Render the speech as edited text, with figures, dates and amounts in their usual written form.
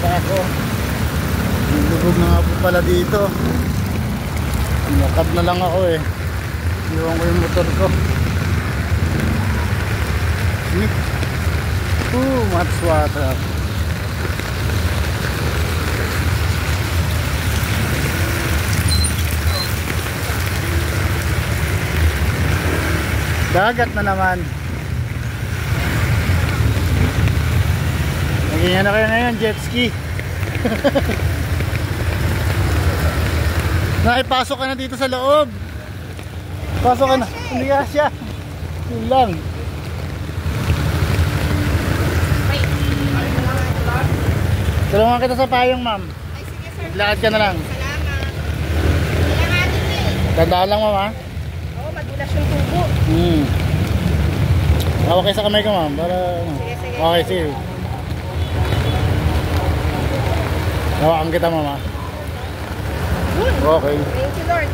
pa ako. Lubog na nga po pala dito. Lakad na lang ako eh. Iwan ko yung motor ko. Much water. Dagat na naman. Naging na kayo ngayon, jet ski. Naipasok ka na dito sa loob. Pasok ka na. Hindi ka siya. Yun lang. Tulungan kita sa payong, ma'am. Ay, sige sir. Lakad ka na lang. Salamat. Kailangan din eh. Tandaan lang, ma'am, ha? Oo, madulas yung tubo. Hawak kayo sa kamay ko, ma'am. Para... Sige, sige. Okay, sige. Hawakan kita, ma'am, ha? Okay. Thank you, Lord.